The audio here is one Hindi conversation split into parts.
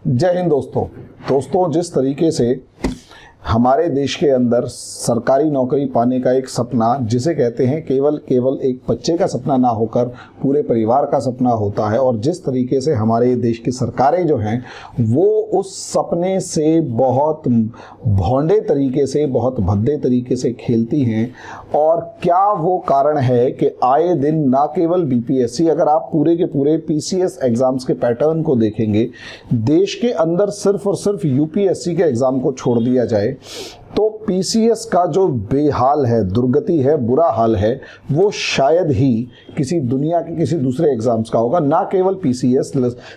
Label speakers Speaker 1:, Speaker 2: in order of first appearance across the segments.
Speaker 1: जय हिंद दोस्तों जिस तरीके से हमारे देश के अंदर सरकारी नौकरी पाने का एक सपना, जिसे कहते हैं केवल एक बच्चे का सपना ना होकर पूरे परिवार का सपना होता है, और जिस तरीके से हमारे देश की सरकारें जो हैं वो उस सपने से बहुत भोंडे तरीके से, बहुत भद्दे तरीके से खेलती हैं। और क्या वो कारण है कि आए दिन ना केवल बीपीएससी, अगर आप पूरे के पूरे पीसीएस एग्जाम्स के पैटर्न को देखेंगे, देश के अंदर सिर्फ और सिर्फ यूपीएससी के एग्जाम को छोड़ दिया जाए तो पीसीएस का जो बेहाल है, दुर्गति है, बुरा हाल है, वो शायद ही किसी दुनिया के किसी दूसरे एग्जाम्स का होगा। ना केवल पीसीएस,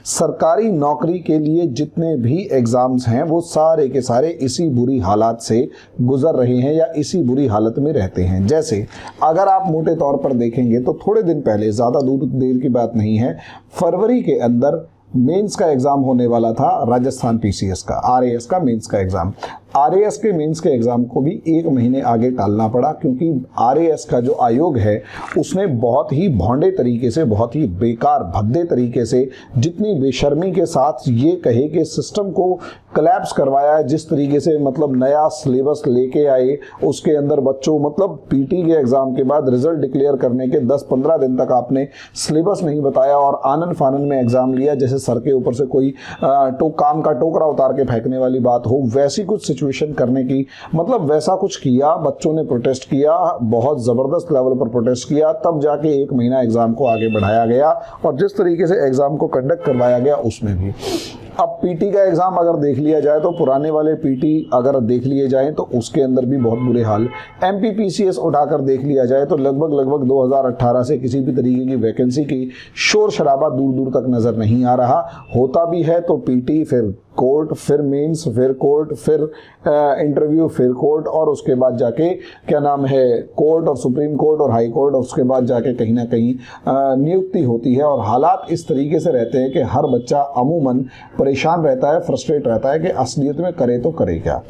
Speaker 1: सरकारी नौकरी के लिए जितने भी एग्जाम्स हैं वो सारे के सारे इसी बुरी हालात से गुजर रहे हैं या इसी बुरी हालत में रहते हैं। जैसे अगर आप मोटे तौर पर देखेंगे तो थोड़े दिन पहले, ज़्यादा देर की बात नहीं है, फरवरी के अंदर मेंस का एग्जाम होने वाला था, राजस्थान पीसीएस का, आरएएस का मेंस का एग्जाम। आरएएस के मेंस के एग्जाम को भी 1 महीने आगे टालना पड़ा, क्योंकि आरएएस का जो आयोग है उसने बहुत ही भोंडे तरीके से, बहुत ही बेकार भद्दे तरीके से, जितनी बेशर्मी के साथ ये कहे कि सिस्टम को कोलैप्स करवाया है, जिस तरीके से मतलब नया सिलेबस लेके आए, उसके अंदर बच्चों मतलब पीटी के एग्जाम के बाद रिजल्ट डिक्लेयर करने के 10-15 दिन तक आपने सिलेबस नहीं बताया और आनन फानन में एग्जाम लिया, जैसे सर के ऊपर से कोई काम का टोकरा उतार के फेंकने वाली बात हो, वैसी कुछ सिचुएशन करने की, मतलब वैसा कुछ किया। बच्चों ने प्रोटेस्ट किया, बहुत जबरदस्त लेवल पर प्रोटेस्ट किया, तब जाके 1 महीना एग्जाम को आगे बढ़ाया गया और जिस तरीके से एग्जाम को कंडक्ट करवाया गया उसमें भी। अब पीटी का एग्जाम अगर देख लिया जाए तो पुराने वाले पीटी अगर देख लिए जाएं तो उसके अंदर भी बहुत बुरे हाल। एमपीपीसीएस उठाकर देख लिया जाए तो लगभग 2018 से किसी भी तरीके की वैकेंसी की शोर शराबा दूर दूर तक नजर नहीं आ रहा। होता भी है तो पीटी, फिर कोर्ट, फिर मेंस, फिर कोर्ट, फिर इंटरव्यू, फिर कोर्ट, और उसके बाद जाके क्या नाम है, कोर्ट और सुप्रीम कोर्ट और हाई कोर्ट, और उसके बाद जाके कहीं ना कहीं नियुक्ति होती है। और हालात इस तरीके से रहते हैं कि हर बच्चा अमूमन परेशान रहता है, फ्रस्ट्रेट रहता है कि असलियत में करे तो करे क्या।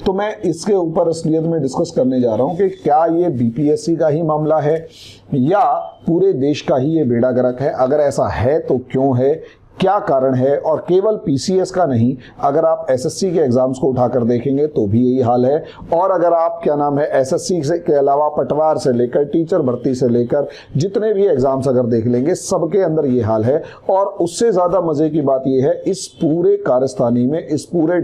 Speaker 1: तो मैं इसके ऊपर असलियत में डिस्कस करने जा रहा हूं कि क्या ये बीपीएससी का ही मामला है या पूरे देश का ही ये बेड़ा गर्क है। अगर ऐसा है तो क्यों है, क्या कारण है, और केवल पीसीएस का नहीं, अगर आप एसएससी के एग्जाम्स को उठाकर देखेंगे तो भी यही हाल है। और अगर आप क्या नाम है एसएससी से के अलावा पटवार से लेकर टीचर भर्ती से लेकर जितने भी एग्जाम्स अगर देख लेंगे, सबके अंदर ये हाल है। और उससे ज़्यादा मज़े की बात यह है, इस पूरे कारस्तानी में, इस पूरे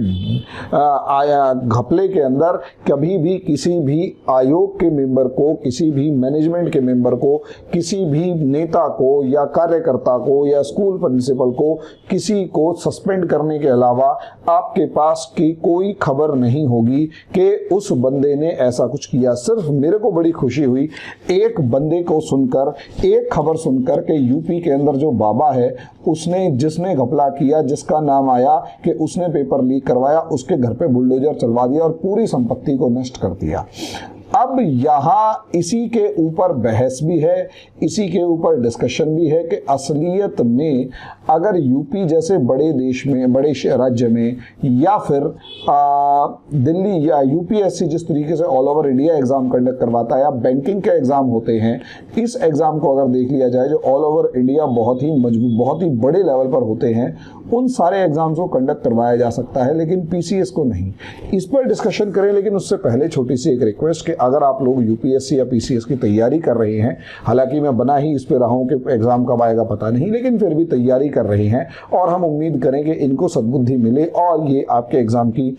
Speaker 1: घपले के अंदर कभी भी किसी भी आयोग के मेंबर को, किसी भी मैनेजमेंट के मेंबर को, किसी भी नेता को या कार्यकर्ता को या स्कूल प्रिंसिपल को, किसी को सस्पेंड करने के अलावा आपके पास की कोई खबर नहीं होगी कि उस बंदे ने ऐसा कुछ किया। सिर्फ मेरे को बड़ी खुशी हुई एक बंदे को सुनकर, एक खबर सुनकर कि यूपी के अंदर जो बाबा है उसने, जिसने घपला किया, जिसका नाम आया कि उसने पेपर लीक करवाया, उसके घर पे बुलडोजर चलवा दिया और पूरी संपत्ति को नष्ट कर दिया। अब यहाँ इसी के ऊपर बहस भी है, इसी के ऊपर डिस्कशन भी है कि असलियत में अगर यूपी जैसे बड़े देश में, बड़े राज्य में, या फिर दिल्ली या यूपीएससी जिस तरीके से all over India exam conduct करवाता है, या बैंकिंग के एग्जाम होते हैं, इस एग्जाम को अगर देख लिया जाए जो ऑल ओवर इंडिया बहुत ही मजबूत, बहुत ही बड़े लेवल पर होते हैं, उन सारे एग्जाम्स को कंडक्ट करवाया जा सकता है, लेकिन पीसीएस को नहीं। इस पर डिस्कशन करें, लेकिन उससे पहले छोटी सी एक रिक्वेस्ट कि अगर आप लोग यूपीएससी या पीसीएस की तैयारी कर रहे हैं, हालांकि मैं बना ही इस पे रहा हूं कि एग्जाम कब आएगा पता नहीं, लेकिन फिर भी तैयारी कर रहे हैं और हम उम्मीद करें कि इनको सद्बुद्धि मिले और ये आपके एग्जाम की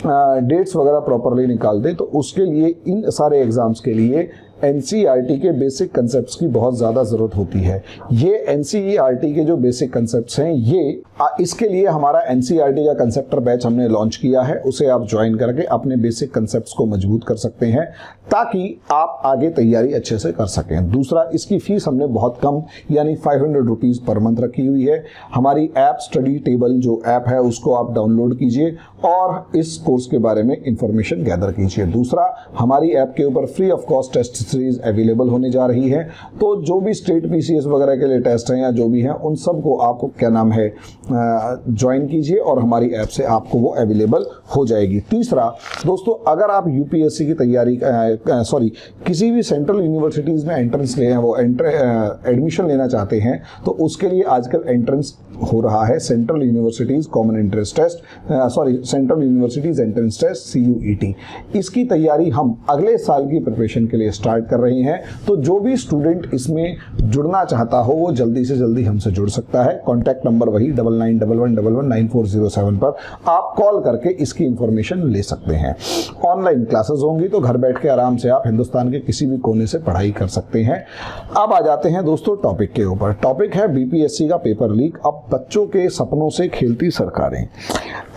Speaker 1: डेट्स वगैरह प्रॉपरली निकाल दें, तो उसके लिए इन सारे एग्जाम्स के लिए एनसीईआरटी के बेसिक कंसेप्ट्स की बहुत ज़्यादा ज़रूरत होती है। ये एनसीईआरटी के जो बेसिक कंसेप्ट्स हैं, ये इसके लिए हमारा एनसीईआरटी का कंसेप्टर बैच हमने लॉन्च किया है, उसे आप ज्वाइन करके अपने बेसिक कंसेप्ट्स को मजबूत कर सकते हैं ताकि आप आगे तैयारी अच्छे से कर सकें। दूसरा, इसकी फीस हमने बहुत कम यानी 500 रुपीज़ पर मंथ रखी हुई है। हमारी ऐप स्टडी टेबल जो ऐप है उसको आप डाउनलोड कीजिए और इस कोर्स के बारे में इंफॉर्मेशन गैदर कीजिए। दूसरा, हमारी ऐप के ऊपर free of cost test series available होने जा रही है। तो जो भी स्टेट पीसीएस वगैरह के लिए टेस्ट हैं या जो भी हैं उन सबको आप क्या नाम है ज्वाइन कीजिए और हमारी ऐप से आपको वो अवेलेबल हो जाएगी। तीसरा दोस्तों, अगर आप यूपीएससी की तैयारी किसी भी सेंट्रल यूनिवर्सिटीज़ में एंट्रेंस ले वो एडमिशन लेना चाहते हैं तो उसके लिए आजकल एंट्रेंस हो रहा है central universities common entrance test, central universities entrance test CUET। इसकी तैयारी हम अगले साल की प्रिपरेशन के लिए स्टार्ट कर रहे हैं। तो जो भी स्टूडेंट इसमें जुड़ना चाहता हो वो जल्दी से जल्दी हमसे जुड़ सकता है। कॉन्टैक्ट नंबर वही 9911119407 पर आप कॉल करके इसकी इंफॉर्मेशन ले सकते हैं। ऑनलाइन क्लासेस होंगी तो घर बैठ के आराम से आप हिंदुस्तान के किसी भी कोने से पढ़ाई कर सकते हैं। अब आ जाते हैं दोस्तों टॉपिक के ऊपर। टॉपिक है बीपीएससी का पेपर लीक, अब बच्चों के सपनों से खेलती सरकारें।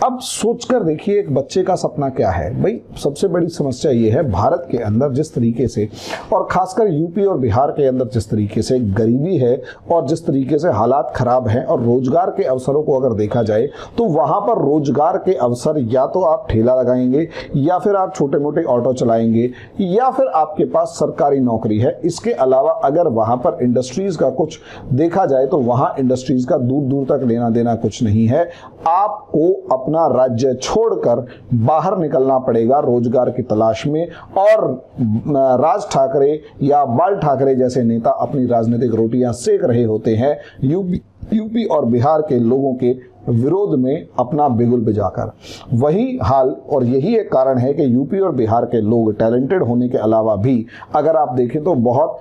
Speaker 1: अब सोचकर देखिए एक बच्चे का सपना क्या है भाई। सबसे बड़ी समस्या ये है भारत के अंदर जिस तरीके से और खासकर यूपी और बिहार के अंदर जिस तरीके से गरीबी है और जिस तरीके से हालात खराब हैं और रोजगार के अवसरों को अगर देखा जाए तो वहां पर रोजगार के अवसर या तो आप ठेला लगाएंगे या फिर आप छोटे मोटे ऑटो चलाएंगे या फिर आपके पास सरकारी नौकरी है। इसके अलावा अगर वहां पर इंडस्ट्रीज का कुछ देखा जाए तो वहां इंडस्ट्रीज का दूर दूर तक लेना देना कुछ नहीं है। आपको अपना राज्य छोड़कर बाहर निकलना पड़ेगा रोजगार की तलाश में। और राज ठाकरे या बाल ठाकरे जैसे नेता अपनी राजनीतिक रोटियां सेक रहे होते हैं यूपी और बिहार के लोगों के विरोध में अपना बिगुल बजाकर। वही हाल और यही एक कारण है कि यूपी और बिहार के लोग टैलेंटेड होने के अलावा भी अगर आप देखें तो बहुत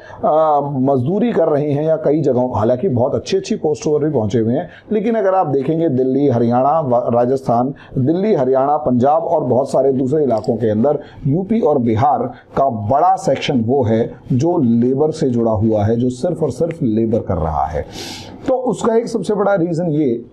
Speaker 1: मजदूरी कर रहे हैं या कई जगहों, हालांकि बहुत अच्छी अच्छी पोस्टों पर भी पहुंचे हुए हैं, लेकिन अगर आप देखेंगे दिल्ली हरियाणा राजस्थान, दिल्ली हरियाणा पंजाब और बहुत सारे दूसरे इलाकों के अंदर यूपी और बिहार का बड़ा सेक्शन वो है जो लेबर से जुड़ा हुआ है, जो सिर्फ और सिर्फ लेबर कर रहा है। तो उसका एक सबसे बड़ा रीजन ये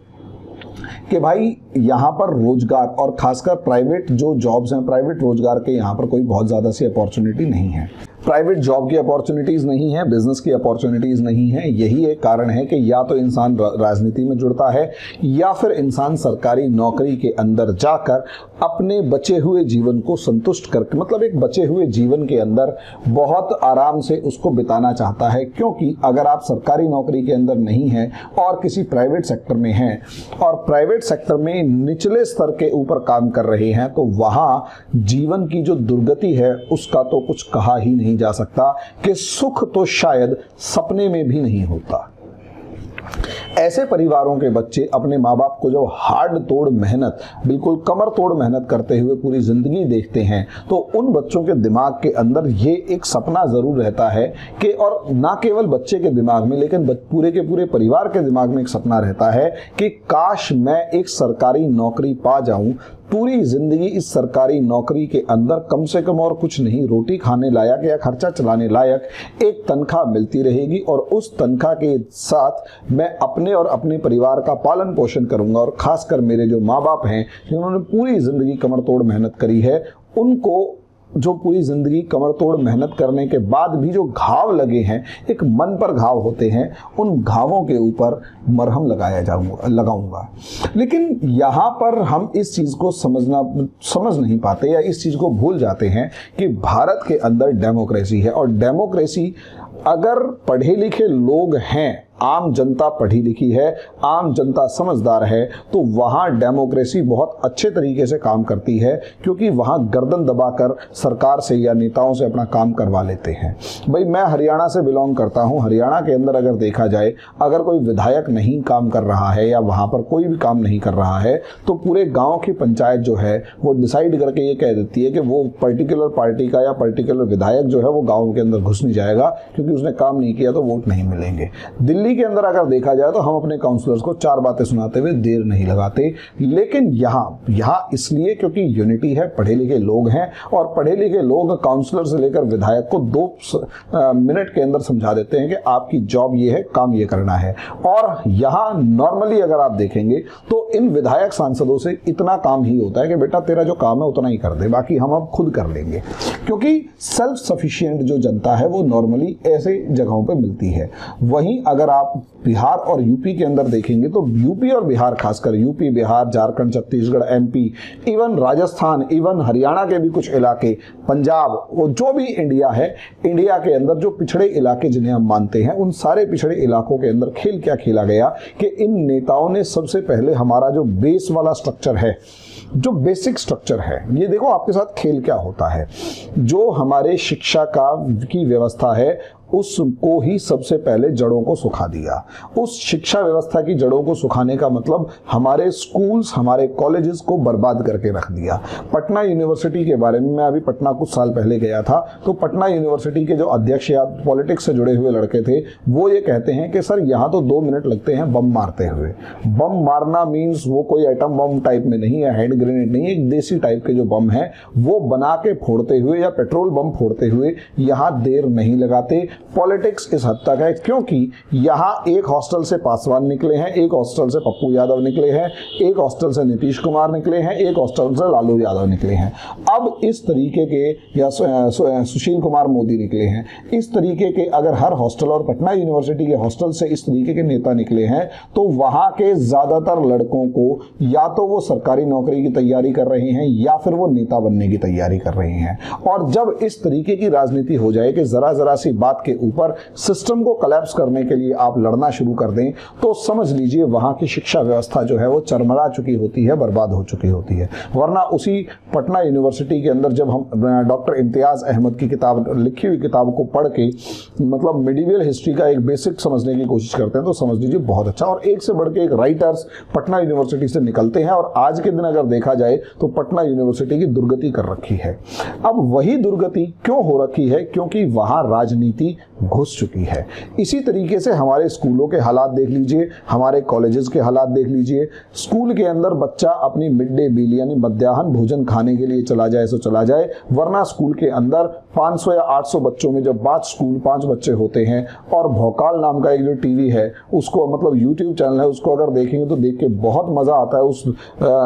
Speaker 1: कि भाई यहाँ पर रोजगार और खासकर प्राइवेट जो जॉब्स हैं, प्राइवेट रोजगार के यहाँ पर कोई बहुत ज़्यादा सी अपॉर्चुनिटी नहीं है। प्राइवेट जॉब की अपॉर्चुनिटीज़ नहीं है, बिजनेस की अपॉर्चुनिटीज़ नहीं है। यही एक कारण है कि या तो इंसान राजनीति में जुड़ता है या फिर इंसान सरकारी नौकरी के अंदर जाकर अपने बचे हुए जीवन को संतुष्ट करके, मतलब एक बचे हुए जीवन के अंदर बहुत आराम से उसको बिताना चाहता है। क्योंकि अगर आप सरकारी नौकरी के अंदर नहीं हैं और किसी प्राइवेट सेक्टर में हैं और प्राइवेट सेक्टर में निचले स्तर के ऊपर काम कर रहे हैं तो वहाँ जीवन की जो दुर्गति है उसका तो कुछ कहा ही नहीं जा सकता कि सुख तो शायद सपने में भी नहीं होता। ऐसे परिवारों के बच्चे अपने माँ बाप को जो हार्ड तोड़ मेहनत, बिल्कुल कमर तोड़ मेहनत करते हुए पूरी जिंदगी देखते हैं तो उन बच्चों के दिमाग के अंदर ये एक सपना जरूर रहता है कि, और ना केवल बच्चे के दिमाग में लेकिन पूरे के पूरे परिवार के दिमाग में एक सपना रहता है कि काश मैं एक सरकारी नौकरी पा जाऊं, पूरी जिंदगी इस सरकारी नौकरी के अंदर कम से कम और कुछ नहीं, रोटी खाने लायक या खर्चा चलाने लायक एक तनख्वाह मिलती रहेगी और उस तनख्वाह के साथ मैं अपने और अपने परिवार का पालन पोषण करूंगा। और खासकर मेरे जो माँ बाप हैं जिन्होंने पूरी जिंदगी कमर तोड़ मेहनत करी है, उनको जो पूरी जिंदगी कमर तोड़ मेहनत करने के बाद भी जो घाव लगे हैं, एक मन पर घाव होते हैं, उन घावों के ऊपर मरहम लगाऊंगा। लेकिन यहाँ पर हम इस चीज़ को समझ नहीं पाते या इस चीज़ को भूल जाते हैं कि भारत के अंदर डेमोक्रेसी है। और डेमोक्रेसी अगर पढ़े लिखे लोग हैं, आम जनता पढ़ी लिखी है, आम जनता समझदार है, तो वहाँ डेमोक्रेसी बहुत अच्छे तरीके से काम करती है क्योंकि वहाँ गर्दन दबाकर सरकार से या नेताओं से अपना काम करवा लेते हैं। भाई मैं हरियाणा से बिलोंग करता हूँ। हरियाणा के अंदर अगर देखा जाए, अगर कोई विधायक नहीं काम कर रहा है या वहाँ पर कोई भी काम नहीं कर रहा है तो पूरे गाँव की पंचायत जो है वो डिसाइड करके ये कह देती है कि वो पर्टिकुलर पार्टी का या पर्टिकुलर विधायक जो है वो गाँव के अंदर घुस नहीं जाएगा क्योंकि उसने काम नहीं किया तो वोट नहीं मिलेंगे। दिल्ली के अंदर अगर देखा जाए तो हम अपने काउंसलर्स को 4 बातें सुनाते हुए देर नहीं लगाते। लेकिन यहाँ इसलिए क्योंकि यूनिटी है, पढ़े लिखे लोग हैं और पढ़े लिखे लोग काउंसलर से लेकर विधायक को 2 मिनट के अंदर समझा देते हैं कि आपकी जॉब ये है, काम ये करना है। और यहाँ नॉर्मली अगर आप देखेंगे तो इन विधायक सांसदों से इतना काम ही होता है कि बेटा तेरा जो काम है उतना ही कर दे, बाकी हम अब खुद कर लेंगे। क्योंकि सेल्फ सफिशिएंट जो जनता है वो नॉर्मली ऐसे जगहों पे मिलती है। वहीं अगर आप बिहार और यूपी के अंदर देखेंगे तो यूपी और बिहार, खासकर UP, Bihar, Jharkhand, Chhattisgarh, MP, even Rajasthan, even Haryana के भी कुछ इलाके, पंजाब, वो जो भी इंडिया है, इंडिया के अंदर जो पिछड़े इलाके जिन्हें हम मानते हैं, उन सारे पिछड़े इलाकों के अंदर खेल क्या खेला गया कि इन नेताओं ने सबसे पहले हमारा जो बेस वाला स्ट्रक्चर है, जो बेसिक स्ट्रक्चर है, ये देखो आपके साथ खेल क्या होता है। जो हमारे शिक्षा की व्यवस्था है उसको ही सबसे पहले जड़ों को सुखा दिया। उस शिक्षा व्यवस्था की जड़ों को सुखाने का मतलब हमारे स्कूल्स, हमारे कॉलेजेस को बर्बाद करके रख दिया। पटना यूनिवर्सिटी के बारे में, मैं अभी पटना कुछ साल पहले गया था, तो पटना यूनिवर्सिटी के जो अध्यक्ष या पॉलिटिक्स से जुड़े हुए लड़के थे, वो ये कहते हैं कि सर यहाँ तो 2 मिनट लगते हैं बम मारते हुए। बम मारना मीन्स वो कोई एटम बम टाइप में नहीं है, हैंड ग्रेनेड नहीं है, एक देसी टाइप के जो बम है वो बना के फोड़ते हुए या पेट्रोल बम फोड़ते हुए यहाँ देर नहीं लगाते। पॉलिटिक्स इस हद तक है क्योंकि यहाँ एक हॉस्टल से पासवान निकले हैं, एक हॉस्टल से पप्पू यादव निकले हैं, एक हॉस्टल से नीतीश कुमार निकले हैं, एक हॉस्टल से लालू यादव निकले हैं। अब इस तरीके के या सुशील कुमार मोदी निकले हैं। इस तरीके के अगर हर हॉस्टल और पटना यूनिवर्सिटी के हॉस्टल से इस तरीके के नेता निकले हैं तो वहाँ के ज्यादातर लड़कों को या तो वो सरकारी नौकरी की तैयारी कर रहे हैं या फिर वो नेता बनने की तैयारी कर रहे हैं। और जब इस तरीके की राजनीति हो जाए कि जरा जरा सी बात के ऊपर सिस्टम को कोलैप्स करने के लिए आप लड़ना शुरू कर दें तो समझ लीजिए वहां की शिक्षा व्यवस्था जो है वो चरमरा चुकी होती है, बर्बाद हो चुकी होती है। वरना उसी पटना यूनिवर्सिटी के अंदर जब हम डॉक्टर इम्तियाज अहमद की किताब, लिखी हुई किताब को पढ़ के मतलब मिडिवल हिस्ट्री का एक बेसिक समझने की कोशिश करते हैं तो समझ लीजिए बहुत अच्छा। और एक से बढ़ के एक राइटर्स पटना यूनिवर्सिटी से निकलते हैं और आज के दिन अगर देखा जाए तो पटना यूनिवर्सिटी की दुर्गति कर रखी है। अब वही दुर्गति क्यों हो रखी है? क्योंकि वहां राजनीति घुस चुकी है। इसी तरीके से हमारे स्कूलों के हालात देख लीजिए, हमारे कॉलेजेस के हालात देख लीजिए। स्कूल के अंदर बच्चा अपनी मिड डे मील यानी मध्याह्न भोजन खाने के लिए चला जाए सो चला जाए, वरना स्कूल के अंदर 500 या 800 बच्चों में जब 5 बच्चे होते हैं और भोकाल नाम का एक जो टीवी है उसको मतलब यूट्यूब चैनल है उसको अगर देखेंगे तो देख के बहुत मजा आता है। उस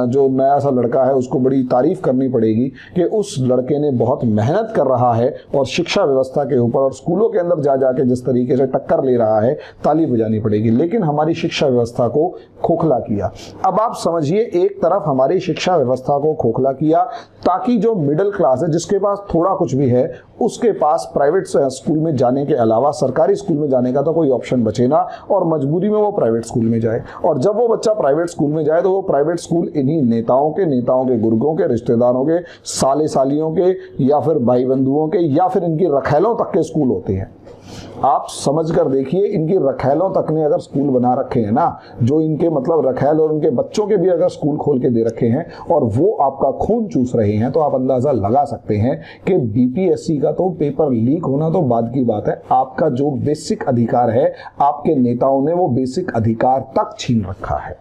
Speaker 1: जो नया सा लड़का है उसको बड़ी तारीफ करनी पड़ेगी कि उस लड़के ने बहुत मेहनत कर रहा है और शिक्षा व्यवस्था के ऊपर और स्कूलों के अंदर जा जाके जिस तरीके से टक्कर ले रहा है ताली बजानी पड़ेगी। लेकिन हमारी शिक्षा व्यवस्था को खोखला किया। अब आप समझिए, एक तरफ हमारी शिक्षा व्यवस्था को खोखला किया ताकि जो मिडिल क्लास है जिसके पास थोड़ा कुछ भी है उसके पास प्राइवेट स्कूल में जाने के अलावा सरकारी स्कूल में जाने का तो कोई ऑप्शन बचे ना और मजबूरी में वो प्राइवेट स्कूल में जाए। और जब वो बच्चा प्राइवेट स्कूल में जाए तो वो प्राइवेट स्कूल इन्हीं नेताओं के गुर्गों के, रिश्तेदारों के, साले सालियों के या फिर भाई बंधुओं के या फिर इनकी रखैलों तक के स्कूल होते हैं। आप समझ कर देखिए, इनकी रखैलों तक ने अगर स्कूल बना रखे हैं ना, जो इनके मतलब रखैल और उनके बच्चों के भी अगर स्कूल खोल के दे रखे हैं और वो आपका खून चूस रहे हैं तो आप अंदाजा लगा सकते हैं कि बीपीएससी का तो पेपर लीक होना तो बाद की बात है, आपका जो बेसिक अधिकार है आपके नेताओं ने वो बेसिक अधिकार तक छीन रखा है।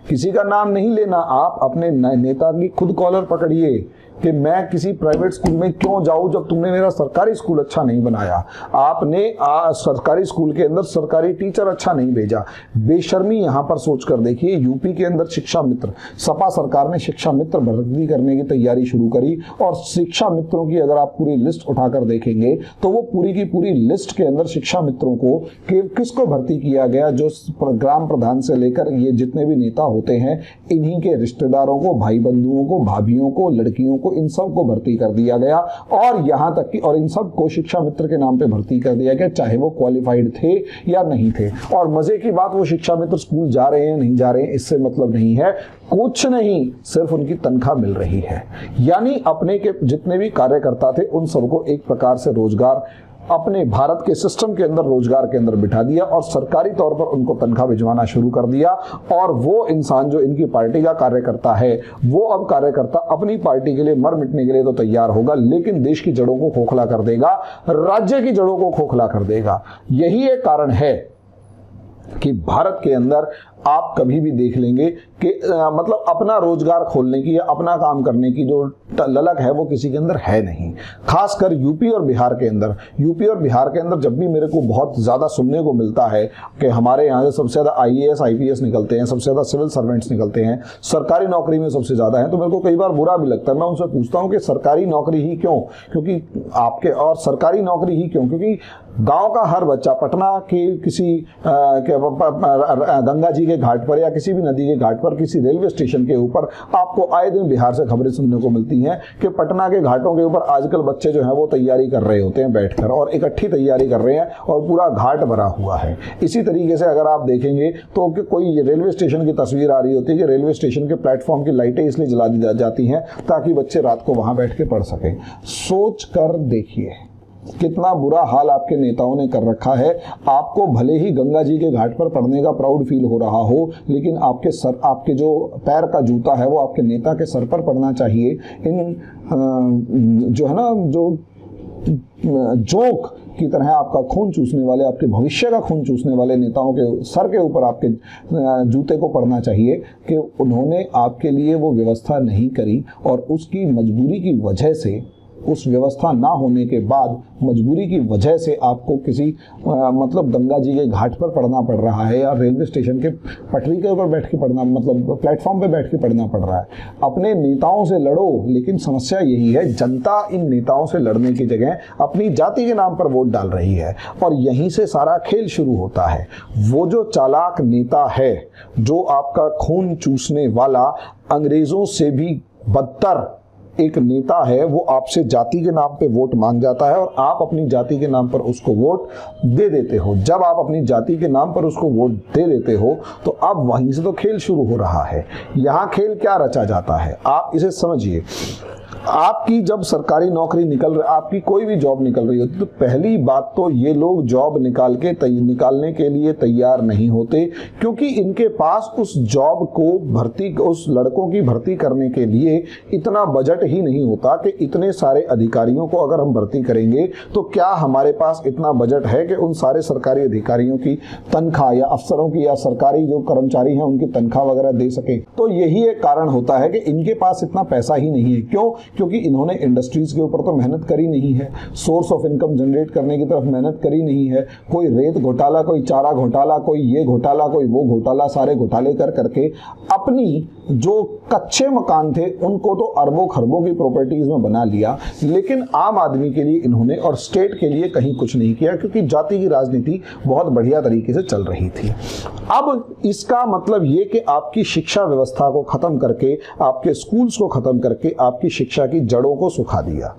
Speaker 1: किसी का नाम नहीं लेना, आप अपने नेता की खुद कॉलर पकड़िए कि मैं किसी प्राइवेट स्कूल में क्यों जाऊं जब तुमने मेरा सरकारी स्कूल अच्छा नहीं बनाया, आपने सरकारी स्कूल के अंदर सरकारी टीचर अच्छा नहीं भेजा। बेशर्मी यहां पर सोच कर देखिए, यूपी के अंदर शिक्षा मित्र, सपा सरकार ने शिक्षा मित्र भर्ती करने की तैयारी शुरू करी और शिक्षा मित्रों की अगर आप पूरी लिस्ट उठाकर देखेंगे तो वो पूरी की पूरी लिस्ट के अंदर शिक्षा मित्रों को किसको भर्ती किया गया? जो ग्राम प्रधान से लेकर ये जितने भी नेता होते हैं इन्हीं के रिश्तेदारों को, भाई बंधुओं को, भाभियों को, लड़कियों को, इन सब को भर्ती कर दिया गया। और यहां तक कि और इन सब को शिक्षा मित्र के नाम पे भर्ती कर दिया गया, चाहे वो क्वालिफाइड थे या नहीं थे। और मजे की बात, वो शिक्षा मित्र स्कूल जा रहे हैं नहीं जा रहे हैं इससे मतलब नहीं है, कुछ नहीं, सिर्फ उनकी तनख्वाह मिल रही है। यानी अपने के जितने भी कार्यकर्ता थे उन सबको एक प्रकार से रोजगार अपने भारत के सिस्टम के अंदर, रोजगार के अंदर बिठा दिया और सरकारी तौर पर उनको तनख्वाह भिजवाना शुरू कर दिया। और वो इंसान जो इनकी पार्टी का कार्यकर्ता है वो अब कार्यकर्ता अपनी पार्टी के लिए मर मिटने के लिए तो तैयार होगा, लेकिन देश की जड़ों को खोखला कर देगा, राज्य की जड़ों को खोखला कर देगा। यही एक कारण है कि भारत के अंदर आप कभी भी देख लेंगे कि मतलब अपना रोजगार खोलने की या अपना काम करने की जो ललक है वो किसी के अंदर है नहीं। खासकर यूपी और बिहार के अंदर जब भी मेरे को बहुत ज़्यादा सुनने को मिलता है कि हमारे यहाँ से सबसे ज़्यादा IAS IPS निकलते हैं, सबसे ज़्यादा सिविल सर्वेंट्स निकलते हैं, सरकारी नौकरी में सबसे ज़्यादा है, तो मेरे को कई बार बुरा भी लगता है। मैं उनसे पूछता हूँ कि सरकारी नौकरी ही क्यों, क्योंकि आपके और सरकारी नौकरी ही क्यों, क्योंकि गांव का हर बच्चा पटना के किसी गंगा जी के घाट पर या किसी भी नदी के घाट पर किसी रेलवे स्टेशन के ऊपर आपको आए दिन बिहार से खबरें सुनने को मिलती हैं कि पटना के घाटों के ऊपर आजकल बच्चे जो हैं वो तैयारी कर रहे होते हैं बैठकर, और इकट्ठी तैयारी कर रहे हैं और पूरा घाट भरा हुआ है। इसी तरीके से अगर आप देखेंगे तो कि कोई रेलवे स्टेशन की तस्वीर आ रही होती है कि रेलवे स्टेशन के प्लेटफॉर्म की लाइटें इसलिए जला दी जाती हैं ताकि बच्चे रात को वहां बैठ के पढ़ सकें। सोच कर देखिए कितना बुरा हाल आपके नेताओं ने कर रखा है। आपको भले ही गंगा जी के घाट पर पढ़ने का प्राउड फील हो रहा हो, लेकिन आपके जो पैर का जूता है वो आपके नेता के सर पर पड़ना चाहिए। इन जो है ना, जो जोक की तरह आपका खून चूसने वाले, आपके भविष्य का खून चूसने वाले नेताओं के सर के ऊपर आपके जूते को पड़ना चाहिए कि उन्होंने आपके लिए वो व्यवस्था नहीं करी और उसकी मजबूरी की वजह से, उस व्यवस्था ना होने के बाद मजबूरी की वजह से आपको किसी मतलब गंगा जी के घाट पर पढ़ना पड़ रहा है या रेलवे स्टेशन के पटरी के ऊपर बैठ के पढ़ना, मतलब प्लेटफॉर्म पे बैठ के पढ़ना पड़ रहा है। अपने नेताओं से लड़ो, लेकिन समस्या यही है जनता इन नेताओं से लड़ने की जगह अपनी जाति के नाम पर वोट डाल रही है और यहीं से सारा खेल शुरू होता है। वो जो चालाक नेता है, जो आपका खून चूसने वाला, अंग्रेजों से भी बदतर एक नेता है, वो आपसे जाति के नाम पे वोट मांग जाता है और आप अपनी जाति के नाम पर उसको वोट दे देते हो। जब आप अपनी जाति के नाम पर उसको वोट दे देते हो तो अब वहीं से तो खेल शुरू हो रहा है। यहाँ खेल क्या रचा जाता है, आप इसे समझिए। आपकी जब सरकारी नौकरी आपकी कोई भी जॉब निकल रही होती तो पहली बात तो ये लोग जॉब निकालने के लिए तैयार नहीं होते, क्योंकि इनके पास उस जॉब को उस लड़कों की भर्ती करने के लिए इतना बजट ही नहीं होता कि इतने सारे अधिकारियों को अगर हम भर्ती करेंगे तो क्या हमारे पास इतना बजट है कि उन सारे सरकारी अधिकारियों की तनख्वाह या अफसरों की या सरकारी जो कर्मचारी हैं उनकी तनख्वाह वगैरह दे सके। तो यही एक कारण होता है कि इनके पास इतना पैसा ही नहीं है। क्यों? क्योंकि इन्होंने इंडस्ट्रीज के ऊपर तो मेहनत करी नहीं है, सोर्स ऑफ इनकम जनरेट करने की तरफ मेहनत करी नहीं है। कोई रेत घोटाला, कोई चारा घोटाला, कोई ये घोटाला, कोई वो घोटाला, सारे घोटाले कर करके अपनी जो कच्चे मकान थे उनको तो अरबों खरबों की प्रॉपर्टीज में बना लिया, लेकिन आम आदमी के लिए इन्होंने और स्टेट के लिए कहीं कुछ नहीं किया, क्योंकि जाति की राजनीति बहुत बढ़िया तरीके से चल रही थी। अब इसका मतलब ये कि आपकी शिक्षा व्यवस्था को खत्म करके, आपके स्कूल्स को खत्म करके आपकी शिक्षा की जड़ों को सुखा दिया।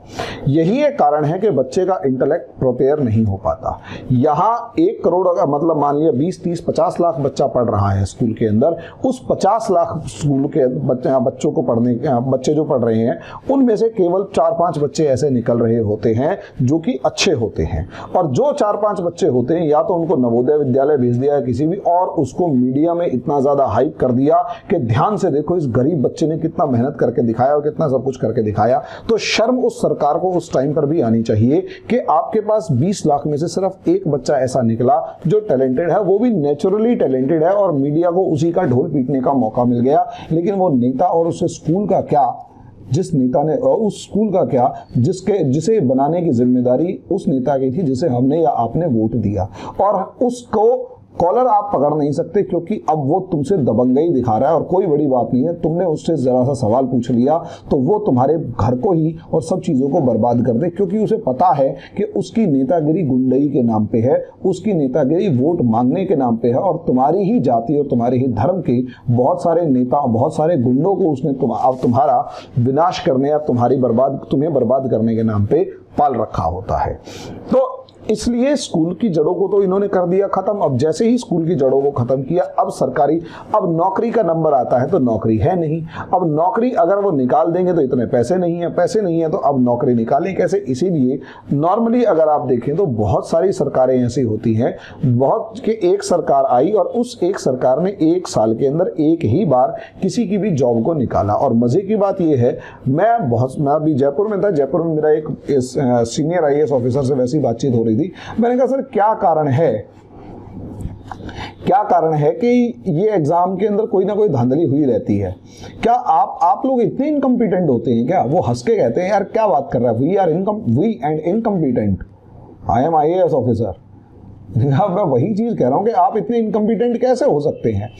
Speaker 1: यही एक कारण है कि बच्चे का इंटेलेक्ट प्रिपेयर नहीं हो पाता। यहाँ 1 करोड़ का मतलब मान लिया 20, 30, 50 लाख बच्चा पढ़ रहा है स्कूल के अंदर, उस 50 लाख स्कूल के बच्चों को बच्चे जो पढ़ रहे हैं उनमें से केवल 4-5 बच्चे ऐसे निकल रहे होते हैं जो कि अच्छे होते हैं, और जो 4-5 बच्चे होते हैं या तो उनको नवोदय विद्यालय भेज दिया है किसी भी, और उसको मीडिया में इतना ज्यादा हाइप कर दिया कि ध्यान से देखो इस गरीब बच्चे ने कितना मेहनत करके दिखाया और कितना सब कुछ करके दिखाया। तो शर्म उस सरकार को उस टाइम पर भी आनी चाहिए कि आपके पास 20 लाख में से सिर्फ एक बच्चा ऐसा निकला जो टैलेंटेड है, वो भी नेचुरली टैलेंटेड है, और मीडिया को उसी का ढोल पीटने का मौका मिल गया। लेकिन वो नेता और उस स्कूल का क्या, जिस नेता ने, और उस स्कूल का क्या जिसे बनाने की जिम्मेदारी उस नेता की थी जिसे हमने या आपने वोट दिया, और उसको कॉलर आप पकड़ नहीं सकते क्योंकि अब वो तुमसे दबंगई दिखा रहा है और कोई बड़ी बात नहीं है, तुमने उससे जरा सा सवाल पूछ लिया तो वो तुम्हारे घर को ही और सब चीजों को बर्बाद कर दे, क्योंकि उसे पता है कि उसकी नेतागिरी गुंडई के नाम पे है, उसकी नेतागिरी वोट मांगने के नाम पे है, और तुम्हारी ही जाति और तुम्हारे ही धर्म के बहुत सारे नेता, बहुत सारे गुंडों को उसने अब तुम्हारा विनाश करने या तुम्हें बर्बाद करने के नाम पे पाल रखा होता है। तो इसलिए स्कूल की जड़ों को तो इन्होंने कर दिया खत्म। अब जैसे ही स्कूल की जड़ों को खत्म किया, अब नौकरी का नंबर आता है तो नौकरी है नहीं। अब नौकरी अगर वो निकाल देंगे तो इतने पैसे नहीं है, तो अब नौकरी निकालें कैसे? इसीलिए नॉर्मली अगर आप देखें तो बहुत सारी सरकारें ऐसी होती हैं, बहुत कि एक सरकार आई और उस एक सरकार ने 1 साल के अंदर एक ही बार किसी की भी जॉब को निकाला। और मजे की बात यह है, मैं अभी जयपुर में था, जयपुर में मेरा एक सीनियर IAS ऑफिसर से वैसी बातचीत हो रही थी। मैंने कहा सर क्या कारण है क्या कारण है कि ये एग्जाम के अंदर कोई ना कोई धांधली हुई रहती है? क्या आप लोग इतने इनकम्पिटेंट होते हैं क्या? वो हंस के कहते हैं यार क्या बात कर रहा है, we and incompetent, I am IAS officer. मैं वही चीज कह रहा हूं कि आप इतने इनकम्पिटेंट कैसे हो सकते हैं?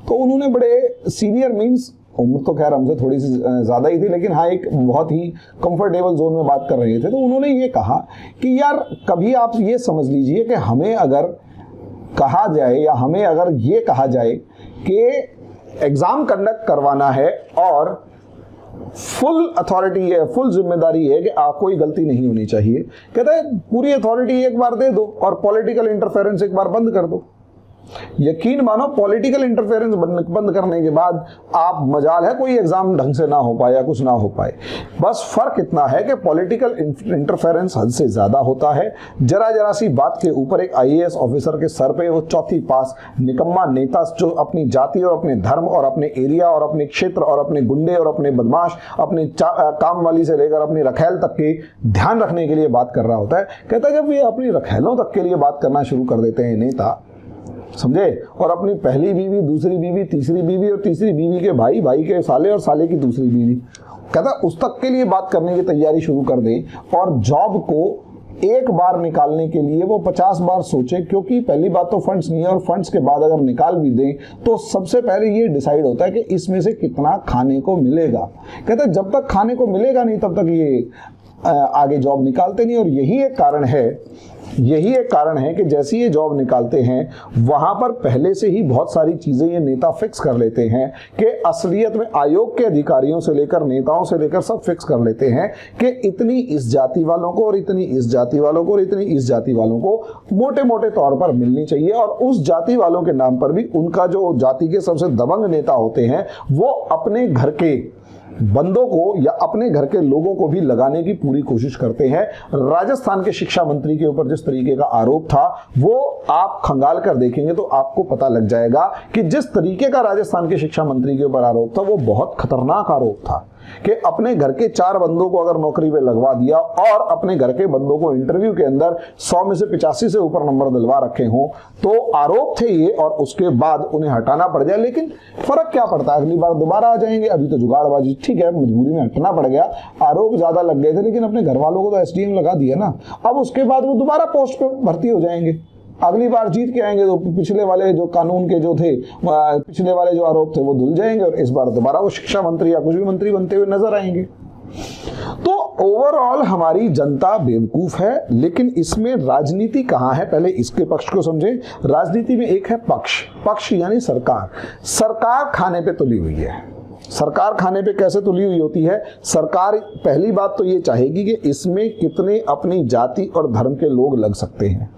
Speaker 1: तो उन्होंने बड़े सीनियर मीन्स, उम्र तो खैर हमसे थोड़ी सी ज़्यादा ही थी, लेकिन हाँ एक बहुत ही कंफर्टेबल जोन में बात कर रहे थे। तो उन्होंने ये कहा कि यार कभी आप ये समझ लीजिए कि हमें अगर कहा जाए या हमें अगर ये कहा जाए कि एग्ज़ाम कंडक्ट करवाना है और फुल अथॉरिटी है, फुल जिम्मेदारी है कि कोई गलती नहीं होनी चाहिए, कहता है पूरी अथॉरिटी एक बार दे दो और पॉलिटिकल इंटरफेरेंस एक बार बंद कर दो। यकीन मानो पॉलिटिकल इंटरफेरेंस बंद करने के बाद आप मजाल है कोई एग्जाम ढंग से ना हो पाए या कुछ ना हो पाए। बस फर्क इतना है कि पॉलिटिकल इंटरफेरेंस हद से ज्यादा होता है। जरा सी बात के ऊपर एक IAS ऑफिसर के सर पे वो चौथी पास निकम्मा नेता जो अपनी जाति और अपने धर्म और अपने एरिया और अपने क्षेत्र और अपने गुंडे और अपने बदमाश, अपने काम वाली से लेकर अपनी रखेल तक के ध्यान रखने के लिए बात कर रहा होता है, कहता है जब ये अपनी रखेलों तक के लिए बात करना शुरू कर देते हैं नेता, समझे, और अपनी पहली बीवी, दूसरी बीवी, तीसरी बीवी और तीसरी बीवी के भाई, भाई के साले और साले की दूसरी बीवी, कहता उस तक के लिए बात करने की तैयारी शुरू कर दें और जॉब को एक बार निकालने के लिए वो 50 बार सोचे, क्योंकि पहली बात तो फंड्स नहीं है और फंड्स के बाद अगर निकाल भी दें तो सबसे पहले ये डिसाइड होता है कि इसमें से कितना खाने को मिलेगा। कहता जब तक खाने को मिलेगा नहीं तब तक ये आगे जॉब निकालते नहीं। और यही एक कारण है कि जैसे ये जॉब निकालते हैं वहां पर पहले से ही बहुत सारी चीजें ये नेता फिक्स कर लेते हैं कि असलियत में आयोग के अधिकारियों से लेकर नेताओं से लेकर सब फिक्स कर लेते हैं कि इतनी इस जाति वालों को और इतनी इस जाति वालों को और इतनी इस जाति वालों को मोटे मोटे तौर पर मिलनी चाहिए। और उस जाति वालों के नाम पर भी उनका जो जाति के सबसे दबंग नेता होते हैं वो अपने घर के बंदों को या अपने घर के लोगों को भी लगाने की पूरी कोशिश करते हैं। राजस्थान के शिक्षा मंत्री के ऊपर जिस तरीके का आरोप था वो आप खंगाल कर देखेंगे तो आपको पता लग जाएगा कि जिस तरीके का राजस्थान के शिक्षा मंत्री के ऊपर आरोप था वो बहुत खतरनाक आरोप था कि अपने घर के 4 बंदों को अगर नौकरी पे लगवा दिया और अपने घर के बंदों को इंटरव्यू के अंदर 100 में से 85 से ऊपर नंबर दिलवा रखे हों तो आरोप थे ये, और उसके बाद उन्हें हटाना पड़ जाए। लेकिन फर्क क्या पड़ता है, अगली बार दोबारा आ जाएंगे। अभी तो जुगाड़बाजी, ठीक है मजबूरी में हटना पड़ गया, आरोप ज्यादा लग गए थे, लेकिन अपने घर वालों को तो SDM लगा दिया ना। अब उसके बाद वो दोबारा पोस्ट पे भर्ती हो जाएंगे, अगली बार जीत के आएंगे तो पिछले वाले जो कानून के जो थे, पिछले वाले जो आरोप थे वो धुल जाएंगे और इस बार दोबारा वो शिक्षा मंत्री या कुछ भी मंत्री बनते हुए नजर आएंगे। तो ओवरऑल हमारी जनता बेवकूफ है, लेकिन इसमें राजनीति कहां है, पहले इसके पक्ष को समझें। राजनीति में एक है पक्ष यानी सरकार खाने पे तुली हुई है। सरकार खाने पे कैसे तुली हुई होती है? सरकार पहली बात तो ये चाहेगी कि इसमें कितने अपनी जाति और धर्म के लोग लग सकते हैं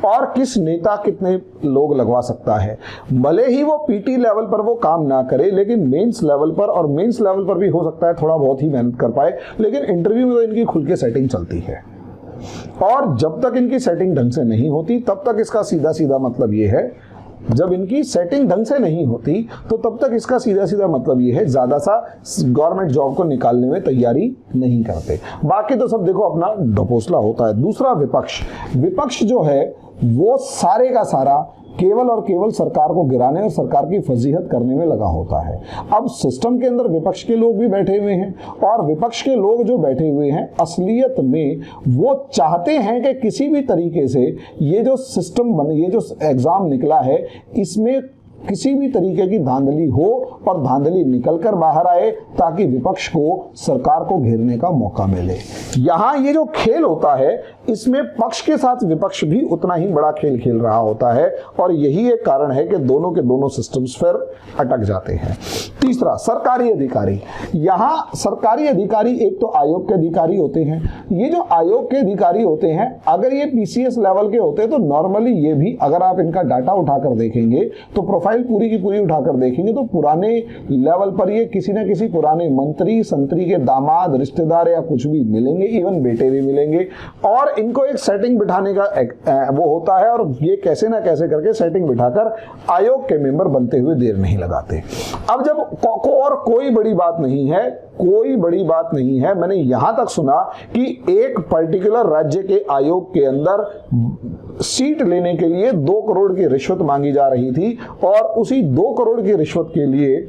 Speaker 1: और किस नेता कितने लोग लगवा सकता है। भले ही वो PT लेवल पर वो काम ना करे, लेकिन मेंस लेवल पर, और मेंस लेवल पर भी हो सकता है थोड़ा बहुत ही मेहनत कर पाए, लेकिन इंटरव्यू में तो इनकी खुल के सेटिंग चलती है। और जब तक इनकी सेटिंग ढंग से नहीं होती तब तक इसका सीधा मतलब ये है, जब इनकी सेटिंग ढंग से नहीं होती तो तब तक इसका सीधा मतलब ये है ज्यादा सा गवर्नमेंट जॉब को निकालने में तैयारी नहीं करते। बाकी तो सब देखो अपना ढपोसला होता है। दूसरा विपक्ष जो है वो सारे का सारा केवल और केवल सरकार को गिराने और सरकार की फजीहत करने में लगा होता है। अब सिस्टम के अंदर विपक्ष के लोग भी बैठे हुए हैं और विपक्ष के लोग जो बैठे हुए हैं असलियत में वो चाहते हैं कि किसी भी तरीके से ये जो सिस्टम ये जो एग्जाम निकला है इसमें किसी भी तरीके की धांधली हो और धांधली निकलकर बाहर आए ताकि विपक्ष को सरकार को घेरने का मौका मिले। यहां ये जो खेल होता है इसमें पक्ष के साथ विपक्ष भी उतना ही बड़ा खेल खेल रहा होता है और यही एक कारण है कि दोनों के दोनों सिस्टम्स फिर अटक जाते हैं। तीसरा, सरकारी अधिकारी। यहां सरकारी अधिकारी एक तो आयोग के अधिकारी होते हैं। ये जो आयोग के अधिकारी होते हैं अगर ये PCS लेवल के होते तो नॉर्मली ये भी, अगर आप इनका डाटा उठाकर देखेंगे तो प्रोफाइल पूरी की पूरी उठाकर देखेंगे तो पुराने लेवल पर ये किसी न किसी पुराने मंत्री संतरी के दामाद, रिश्तेदार या कुछ भी मिलेंगे, इवन बेटे भी मिलेंगे। और इनको एक सेटिंग बिठाने का वो होता है और ये कैसे ना कैसे करके सेटिंग बिठाकर आयोग के मेंबर बनते हुए देर नहीं लगाते। अब जब और कोई बड़ी बात नहीं है, मैंने यहां तक सुना कि एक पर्टिकुलर राज्य के आयोग के अंदर सीट लेने के लिए 2 करोड़ की रिश्वत मांगी जा रही थी और उसी 2 करोड़ की रिश्वत के लिए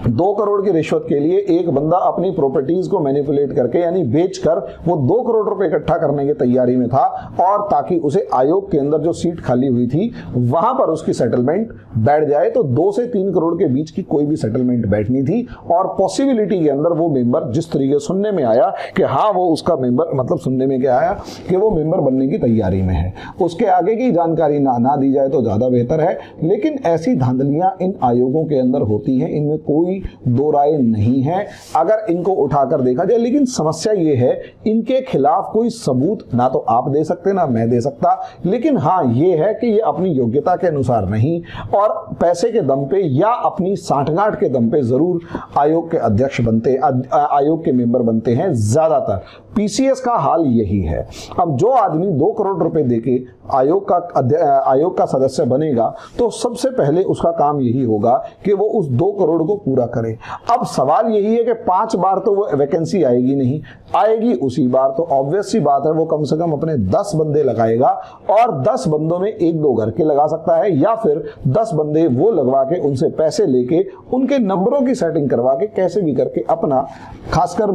Speaker 1: 2 करोड़ की रिश्वत के लिए एक बंदा अपनी प्रॉपर्टीज को मैनिपुलेट करके यानी बेचकर वो 2 करोड़ रुपए इकट्ठा करने की तैयारी में था और ताकि उसे आयोग के अंदर जो सीट खाली हुई थी वहां पर उसकी सेटलमेंट बैठ जाए। तो 2 से 3 करोड़ के बीच की कोई भी सेटलमेंट बैठनी थी और पॉसिबिलिटी के अंदर वो मेंबर जिस तरीके सुनने में आया कि हाँ वो उसका मेंबर मतलब सुनने में क्या आया कि वो मेंबर बनने की तैयारी में है, उसके आगे की जानकारी ना दी जाए तो ज्यादा बेहतर है। लेकिन ऐसी धांधलियां इन आयोगों के अंदर होती हैं, इनमें कोई दो राय नहीं है अगर इनको उठाकर देखा जाए। लेकिन समस्या ये है इनके खिलाफ कोई सबूत ना तो आप दे सकते ना मैं दे सकता, लेकिन हाँ ये है कि ये अपनी योग्यता के अनुसार नहीं और पैसे के दम पे या अपनी सांठगांठ के दम पे जरूर आयोग के अध्यक्ष बनते, आयोग के मेंबर बनते हैं। ज्यादातर पीसीएस का हाल यही है। अब जो आदमी 2 करोड़ रुपए देके आयोग का सदस्य बनेगा तो सबसे पहले उसका काम यही होगा कि वो उस 2 करोड़ को पूरा करे। अब सवाल यही है कि 5 बार तो वो वैकेंसी आएगी नहीं, आएगी उसी बार, तो ऑब्वियस सी बात है वो कम से कम अपने 10 बंदे लगाएगा और 10 बंदों में 1-2 घर के लगा सकता है या फिर 10 बंदे वो लगवा के उनसे पैसे लेके उनके नंबरों की सेटिंग करवा के कैसे भी करके अपना, खासकर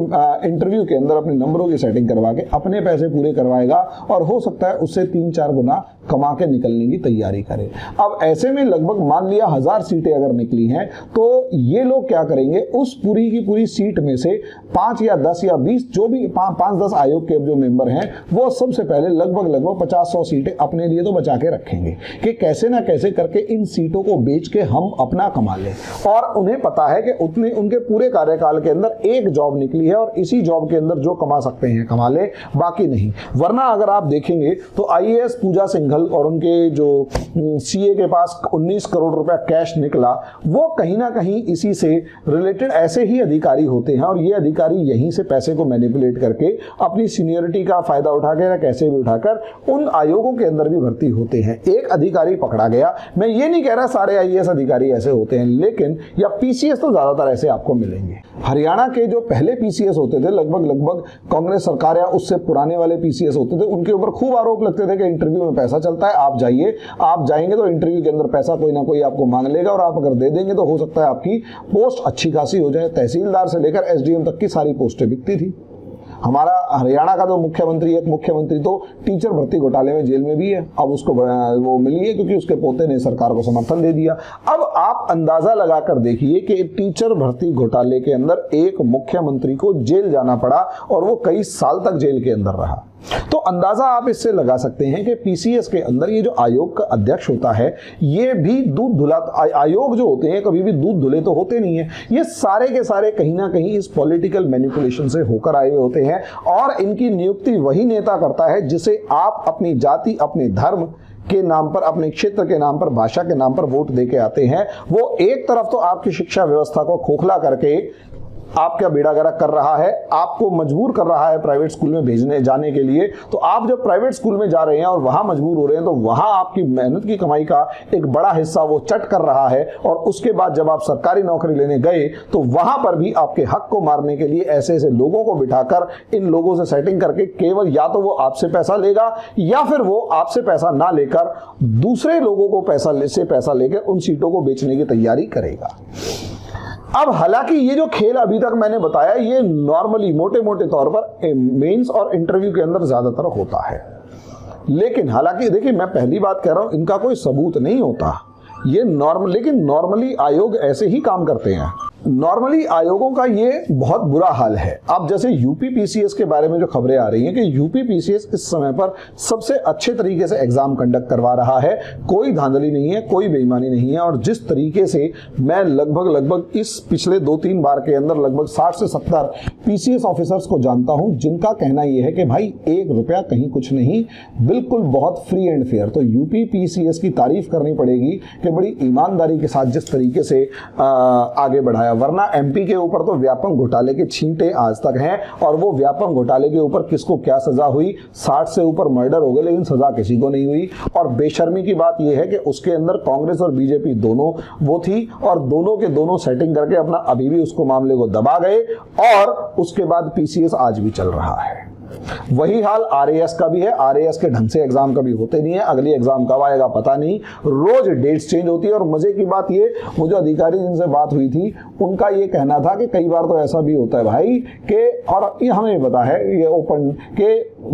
Speaker 1: इंटरव्यू के अंदर अपने नंबरों की सेटिंग करवा के अपने पैसे पूरे करवाएगा और हो सकता है उससे 3-4 गुना कमा के निकलने की तैयारी करे। अब ऐसे में लगभग मान लिया 1000 सीटें अगर निकली हैं तो ये लोग क्या करेंगे, उस पूरी की पूरी सीट में से 5 या 10 या 20 जो भी 5-10 आयोग के जो मेंबर हैं वो सबसे पहले लगभग 50-100 सीटें अपने लिए तो बचा के रखेंगे कि कैसे ना कैसे करके इन सीटों को बेच के हम अपना कमा लें। और उन्हें पता है कि उनके पूरे कार्यकाल के अंदर एक जॉब निकली है और इसी जॉब के अंदर जो कमा सकते हैं कमा ले, बाकी नहीं। वरना अगर आप देखेंगे तो आईएएस पूजा सिंघल और उनके जो सीए के पास 19 करोड़ रुपया कैश निकला, वो कहीं ना कहीं इसी से रिलेटेड ऐसे ही अधिकारी होते हैं और ये अधिकारी यहीं से पैसे को मैनिपुलेट करके अपनी सीनियरिटी का फायदा उठा के या कैसे भी उठाकर उन आयोगों के अंदर भी भर्ती होते हैं। एक अधिकारी पकड़ा गया, मैं ये नहीं कह रहा सारे आईएएस अधिकारी ऐसे होते हैं, लेकिन या पीसीएस तो ज्यादातर ऐसे आपको मिलेंगे। हरियाणा के जो पहले पीसीएस होते थे लगभग कांग्रेस सरकार या उससे पुराने वाले पीसीएस होते थे, उनके ऊपर खूब आरोप लगते थे कि इंटरव्यू में पैसा चलता है, आप जाइए, आप जाएंगे तो इंटरव्यू के अंदर पैसा कोई ना कोई आपको मांग लेगा और आप अगर दे देंगे तो हो सकता है आपकी पोस्ट अच्छी खासी हो जाए। तहसीलदार से लेकर एसडीएम तक की सारी पोस्टें बिकती थी। हमारा हरियाणा का जो मुख्यमंत्री तो टीचर भर्ती घोटाले में जेल में भी है, अब उसको वो मिली है क्योंकि उसके पोते ने सरकार को समर्थन दे दिया। अब आप अंदाजा लगाकर देखिए कि टीचर भर्ती घोटाले के अंदर एक मुख्यमंत्री को जेल जाना पड़ा और वो कई साल तक जेल के अंदर रहा। तो अंदाजा आप इससे लगा सकते हैं कि पीसीएस के अंदर ये जो आयोग का अध्यक्ष होता है ये भी दूध धुला, आयोग जो होते हैं कभी भी दूध धुले तो होते नहीं है, ये सारे के सारे कहीं ना कहीं इस पॉलिटिकल मैनिपुलेशन से होकर आए हुए होते हैं और इनकी नियुक्ति वही नेता करता है जिसे आप अपनी जाति, अपने धर्म के नाम पर, अपने क्षेत्र के नाम पर, भाषा के नाम पर वोट देके आते हैं। वो एक तरफ तो आपकी शिक्षा व्यवस्था को खोखला करके आपका बेड़ा गर्क कर रहा है, आपको मजबूर कर रहा है प्राइवेट स्कूल में भेजने जाने के लिए। तो आप जब प्राइवेट स्कूल में जा रहे हैं और वहां मजबूर हो रहे हैं तो वहां आपकी मेहनत की कमाई का एक बड़ा हिस्सा वो चट कर रहा है और उसके बाद जब आप सरकारी नौकरी लेने गए तो वहां पर भी आपके हक को मारने के लिए ऐसे ऐसे लोगों को बिठाकर इन लोगों से सेटिंग करके केवल या तो वो आपसे पैसा लेगा या फिर वो आपसे पैसा ना लेकर दूसरे लोगों को पैसा लेकर उन सीटों को बेचने की तैयारी करेगा। अब हालांकि ये जो खेल अभी तक मैंने बताया ये नॉर्मली मोटे मोटे तौर पर मेंस और इंटरव्यू के अंदर ज्यादातर होता है, लेकिन हालांकि देखिए मैं पहली बात कह रहा हूं इनका कोई सबूत नहीं होता ये लेकिन नॉर्मली आयोग ऐसे ही काम करते हैं। नॉर्मली आयोगों का ये बहुत बुरा हाल है। अब जैसे यूपी पीसीएस के बारे में जो खबरें आ रही हैं कि यूपी पीसीएस इस समय पर सबसे अच्छे तरीके से एग्जाम कंडक्ट करवा रहा है, कोई धांधली नहीं है, कोई बेईमानी नहीं है और जिस तरीके से मैं लगभग इस पिछले 2-3 बार के अंदर लगभग 60 से 70 पीसीएस ऑफिसर्स को जानता हूं जिनका कहना यह है कि भाई 1 रुपया कहीं कुछ नहीं, बिल्कुल बहुत फ्री एंड फेयर। तो यूपी पीसीएस की तारीफ करनी पड़ेगी कि बड़ी ईमानदारी के साथ जिस तरीके से आगे बढ़ाया, वरना एमपी के ऊपर तो व्यापम घोटाले के छींटे आज तक हैं और वो व्यापम घोटाले के ऊपर किसको क्या सजा हुई, 60 से ऊपर मर्डर हो गए लेकिन सजा किसी को नहीं हुई। और बेशर्मी की बात यह है कि उसके अंदर कांग्रेस और बीजेपी दोनों वो थी और दोनों के दोनों सेटिंग करके अपना अभी भी उसको मामले को दबा गए और उसके बाद पीसीएस आज भी चल रहा है। वही हाल आरएएस का भी है। आरएएस के ढंग से एग्जाम कभी होते नहीं है, अगली एग्जाम कब आएगा पता नहीं, रोज डेट्स चेंज होती है। और मजे की बात ये, वो जो अधिकारी जिनसे बात हुई थी उनका ये कहना था कि कई बार तो ऐसा भी होता है भाई कि, और ये हमें पता है ये ओपन के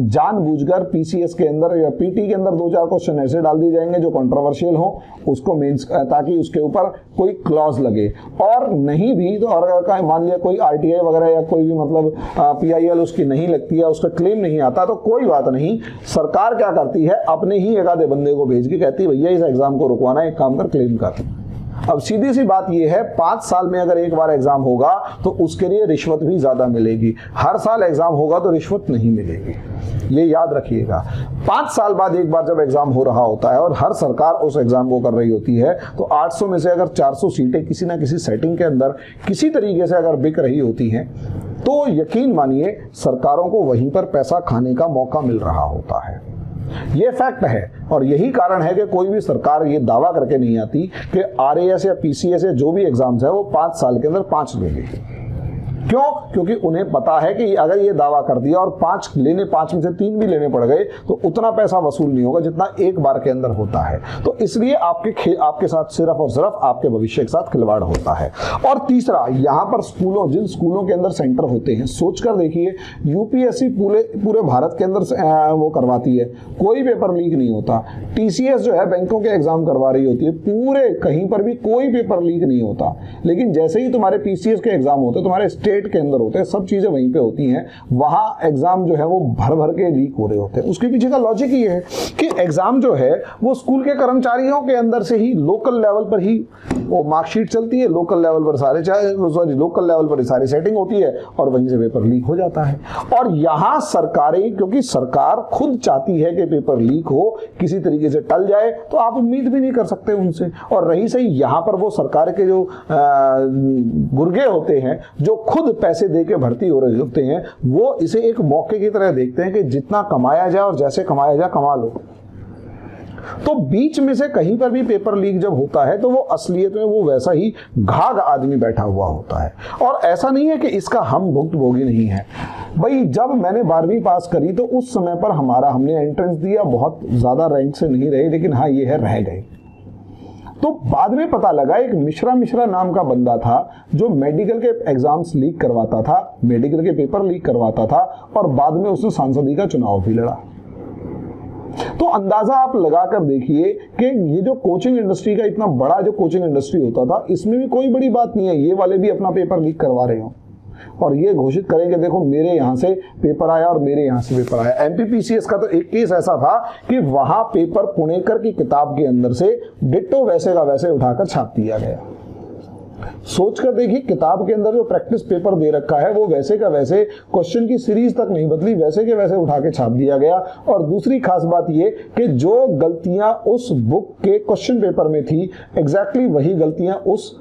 Speaker 1: जानबूझकर पीसीएस के अंदर या पीटी के अंदर 2-4 क्वेश्चन ऐसे डाल दिए जाएंगे जो कंट्रोवर्शियल हो उसको मेंस, ताकि उसके ऊपर कोई क्लॉज लगे। और नहीं भी तो, और अगर मान लिया कोई आरटीआई वगैरह या कोई भी मतलब पीआईएल उसकी नहीं लगती है, उसका क्लेम नहीं आता, तो कोई बात नहीं, सरकार क्या करती है अपने ही एक आधे बंदे को भेज के कहती है भैया इस एग्जाम को रुकवाना, एक काम कर क्लेम कर। अब सीधी सी बात यह है 5 साल में अगर एक बार एग्जाम होगा तो उसके लिए रिश्वत भी ज्यादा मिलेगी। हर साल एग्जाम होगा तो रिश्वत नहीं मिलेगी, ये याद रखिएगा। 5 साल बाद एक बार जब एग्जाम हो रहा होता है और हर सरकार उस एग्जाम को कर रही होती है, तो 800 में से अगर 400 सीटें किसी ना किसी सेटिंग के अंदर किसी तरीके से अगर बिक रही होती हैं, तो यकीन मानिए सरकारों को वहीं पर पैसा खाने का मौका मिल रहा होता है। ये फैक्ट है। और यही कारण है कि कोई भी सरकार ये दावा करके नहीं आती कि आरएएस या पीसीएस या जो भी एग्जाम्स है वो 5 साल के अंदर 5 लेंगे। क्यों? क्योंकि उन्हें पता है कि अगर ये दावा कर दिया और 5 में से 3 भी लेने पड़ गए तो उतना पैसा वसूल नहीं होगा जितना एक बार के अंदर होता है। तो इसलिए आपके साथ सिर्फ और सिर्फ आपके भविष्य के साथ खिलवाड़ होता है। और तीसरा, यहाँ पर जिन स्कूलों के अंदर सेंटर होते हैं, सोचकर देखिए, यूपीएससी पूरे भारत के अंदर वो करवाती है, कोई पेपर लीक नहीं होता। टीसीएस जो है बैंकों के एग्जाम करवा रही होती है, पूरे कहीं पर भी कोई पेपर लीक नहीं होता। लेकिन जैसे ही तुम्हारे पीसीएस के एग्जाम होते हैं, तुम्हारे स्टेट के अंदर होते हैं, सब चीजें वहीं पे होती हैं, वहां एग्जाम जो है वो भर भर के लीक हो रहे होते हैं। उसके पीछे का लॉजिक ये है कि एग्जाम जो है वो स्कूल के कर्मचारियों के अंदर से ही लोकल लेवल पर ही वो मार्कशीट चलती है, लोकल लेवल पर सारी सेटिंग होती है और वहीं से पेपर लीक हो जाता है। और यहां सरकारें, क्योंकि सरकार खुद चाहती है कि पेपर लीक हो, किसी तरीके से टल जाए, तो आप उम्मीद भी नहीं कर सकते उनसे। और रही सही यहां पर वो सरकार के जो गुर्गे होते हैं, जो खुद पैसे देके भर्ती हो रहे होते हैं, वो इसे एक मौके की तरह देखते हैं कि जितना कमाया जाए और जैसे कमाया जाए कमा लो। तो बीच में से कहीं पर भी पेपर लीक जब होता है तो वो असलियत में वो वैसा ही घाघ आदमी बैठा हुआ होता है। और ऐसा नहीं है कि इसका हम भुक्तभोगी नहीं है। भाई जब मैंने 12वीं पास करी तो उस समय पर हमने एंट्रेंस दिया, बहुत ज्यादा रैंक से नहीं रहे, लेकिन हाँ ये है रह गए। तो बाद में पता लगा एक मिश्रा नाम का बंदा था जो मेडिकल के एग्जाम्स लीक करवाता था, मेडिकल के पेपर लीक करवाता था, और बाद में उसने सांसदी का चुनाव भी लड़ा। तो अंदाजा आप लगाकर देखिए कि ये जो कोचिंग इंडस्ट्री का इतना बड़ा जो कोचिंग इंडस्ट्री होता था, इसमें भी कोई बड़ी बात नहीं है ये वाले भी अपना पेपर लीक करवा रहे हो और ये घोषित करेंगे देखो मेरे यहां से पेपर आया और मेरे यहां से पेपर आया। एमपीपीसीएस का तो एक केस ऐसा था कि वहां पेपर पुणेकर की किताब के अंदर से डिट्टो वैसे का वैसे उठाकर छाप दिया गया। सोचकर देखिए, किताब के अंदर जो प्रैक्टिस पेपर दे रखा है वो वैसे का वैसे, क्वेश्चन की सीरीज तक नहीं बदली, वैसे के वैसे उठा के छाप दिया गया। और दूसरी खास बात ये कि जो गलतियां उस बुक के क्वेश्चन पेपर में थी, एग्जैक्टली वही गलतियां उस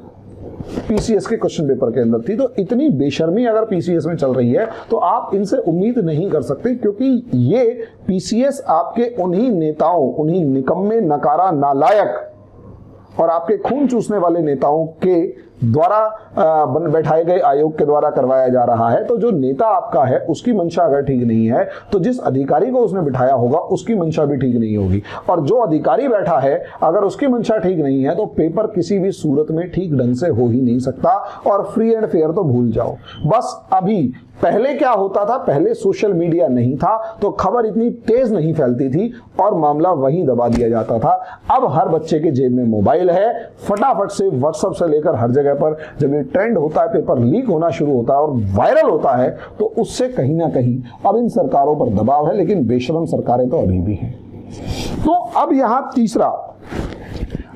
Speaker 1: पीसीएस के क्वेश्चन पेपर के अंदर थी। तो इतनी बेशर्मी अगर पीसीएस में चल रही है तो आप इनसे उम्मीद नहीं कर सकते, क्योंकि ये पीसीएस आपके उन्हीं नेताओं, उन्हीं निकम्मे, नकारा, नालायक और आपके खून चूसने वाले नेताओं के द्वारा बैठाए गए आयोग के द्वारा करवाया जा रहा है। तो जो नेता आपका है उसकी मंशा अगर ठीक नहीं है तो जिस अधिकारी को उसने बिठाया होगा उसकी मंशा भी ठीक नहीं होगी, और जो अधिकारी बैठा है अगर उसकी मंशा ठीक नहीं है तो पेपर किसी भी सूरत में ठीक ढंग से हो ही नहीं सकता। और फ्री एंड फेयर तो भूल जाओ। बस अभी पहले क्या होता था, पहले सोशल मीडिया नहीं था तो खबर इतनी तेज नहीं फैलती थी और मामला वहीं दबा दिया जाता था। अब हर बच्चे के जेब में मोबाइल है, फटाफट से व्हाट्सएप से लेकर हर जगह पर जब ये ट्रेंड होता है, पेपर लीक होना शुरू होता है और वायरल होता है, तो उससे कहीं ना कहीं अब इन सरकारों पर दबाव है, लेकिन बेशरम सरकारें तो अभी भी हैं। तो अब यहां तीसरा,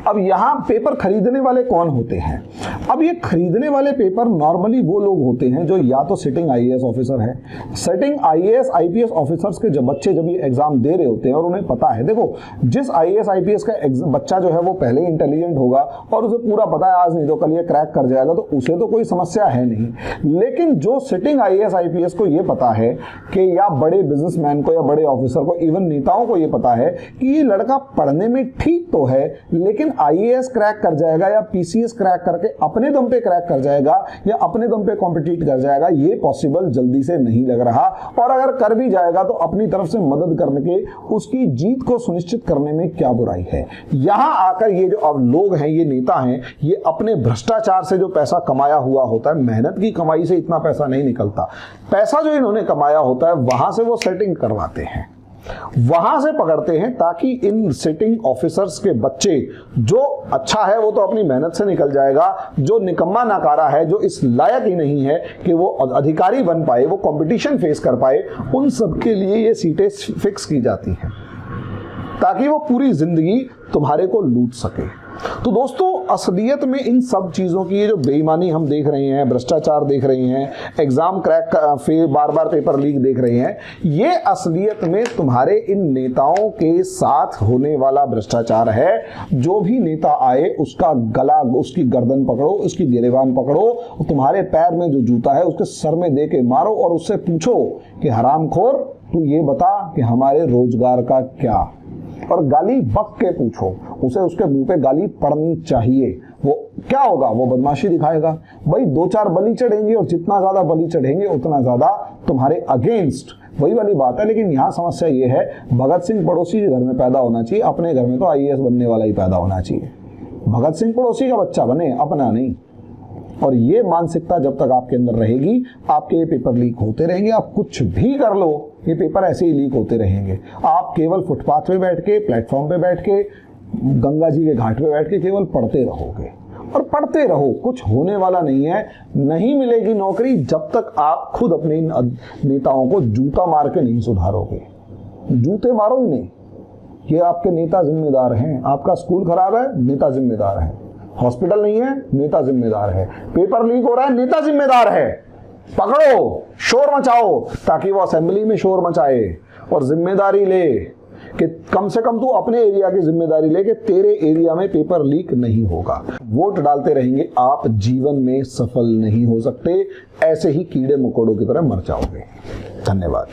Speaker 1: अब यहां पेपर खरीदने वाले कौन होते हैं? अब ये खरीदने वाले पेपर नॉर्मली वो लोग होते हैं जो या तो सिटिंग आईएएस ऑफिसर है, सिटिंग आईएएस आईपीएस ऑफिसर्स के जब बच्चे जब ये एग्जाम दे रहे होते हैं और उन्हें पता है, देखो जिस आईएएस आईपीएस का बच्चा जो है वो पहले ही इंटेलिजेंट होगा और उसे पूरा पता है आज नहीं तो कल ये क्रैक कर जाएगा, तो उसे तो कोई समस्या है नहीं। लेकिन जो सिटिंग आईएएस आईपीएस को ये पता है कि, या बड़े बिजनेसमैन को या बड़े ऑफिसर को, इवन नेताओं को ये पता है कि ये लड़का पढ़ने में ठीक तो है लेकिन आईएएस क्रैक कर जाएगा या पीसीएस क्रैक करके अपने अपने दम पे क्रैक कर जाएगा या अपने दम पे कॉम्पिटिट कर जाएगा, ये पॉसिबल जल्दी से नहीं लग रहा। और अगर कर भी जाएगा तो अपनी तरफ से मदद करने के उसकी जीत को सुनिश्चित करने में क्या बुराई है। यहां आकर ये जो अब लोग हैं, ये नेता हैं, ये अपने भ्रष्टाचार से जो पैसा कमाया हुआ होता है, मेहनत की कमाई से इतना पैसा नहीं निकलता, पैसा जो इन्होंने कमाया होता है वहां से वो सेटिंग करवाते हैं, वहां से पकड़ते हैं, ताकि इन सिटिंग ऑफिसर्स के बच्चे, जो अच्छा है वो तो अपनी मेहनत से निकल जाएगा, जो निकम्मा नाकारा है, जो इस लायक ही नहीं है कि वो अधिकारी बन पाए, वो कंपटीशन फेस कर पाए, उन सब के लिए ये सीटें फिक्स की जाती हैं ताकि वो पूरी जिंदगी तुम्हारे को लूट सके। तो दोस्तों, असलियत में इन सब चीज़ों की ये जो बेईमानी हम देख रहे हैं, भ्रष्टाचार देख रहे हैं, एग्जाम क्रैक बार बार पेपर लीक देख रहे हैं, ये असलियत में तुम्हारे इन नेताओं के साथ होने वाला भ्रष्टाचार है। जो भी नेता आए उसका गला, उसकी गर्दन पकड़ो, उसकी गिरेबान पकड़ो, तुम्हारे पैर में जो जूता है उसके सर में दे के मारो और उससे पूछो कि हरामखोर, तू ये बता कि हमारे रोजगार का क्या, और गाली बक के पूछो उसे, उसके मुंह पे गाली पड़नी चाहिए। वो क्या होगा, वो बदमाशी दिखाएगा। भाई 2-4 बलि चढ़ेंगे और जितना ज्यादा बलि चढ़ेंगे उतना ज्यादा तुम्हारे अगेंस्ट, वही वाली बात है। लेकिन यहाँ समस्या ये है, भगत सिंह पड़ोसी के घर में पैदा होना चाहिए, अपने घर में तो IAS बनने वाला ही पैदा होना चाहिए। भगत सिंह पड़ोसी का बच्चा बने, अपना नहीं। और ये मानसिकता जब तक आपके अंदर रहेगी, आपके ये पेपर लीक होते रहेंगे। आप कुछ भी कर लो, ये पेपर ऐसे ही लीक होते रहेंगे। आप केवल फुटपाथ पे बैठ के, प्लेटफॉर्म पे बैठ के, गंगा जी के घाट पे बैठ के केवल पढ़ते रहोगे और पढ़ते रहो, कुछ होने वाला नहीं है। नहीं मिलेगी नौकरी जब तक आप खुद अपने इन नेताओं को जूता मार के नहीं सुधारोगे। जूते मारो ही नहीं, ये आपके नेता जिम्मेदार हैं। आपका स्कूल खराब है, नेता जिम्मेदार है। हॉस्पिटल नहीं है, नेता जिम्मेदार है। पेपर लीक हो रहा है, नेता जिम्मेदार है। पकड़ो, शोर मचाओ, ताकि वो असेंबली में शोर मचाए और जिम्मेदारी ले कि कम से कम तू अपने एरिया की जिम्मेदारी ले कि तेरे एरिया में पेपर लीक नहीं होगा। वोट डालते रहेंगे, आप जीवन में सफल नहीं हो सकते, ऐसे ही कीड़े मकोड़ों की तरह मर जाओगे। धन्यवाद।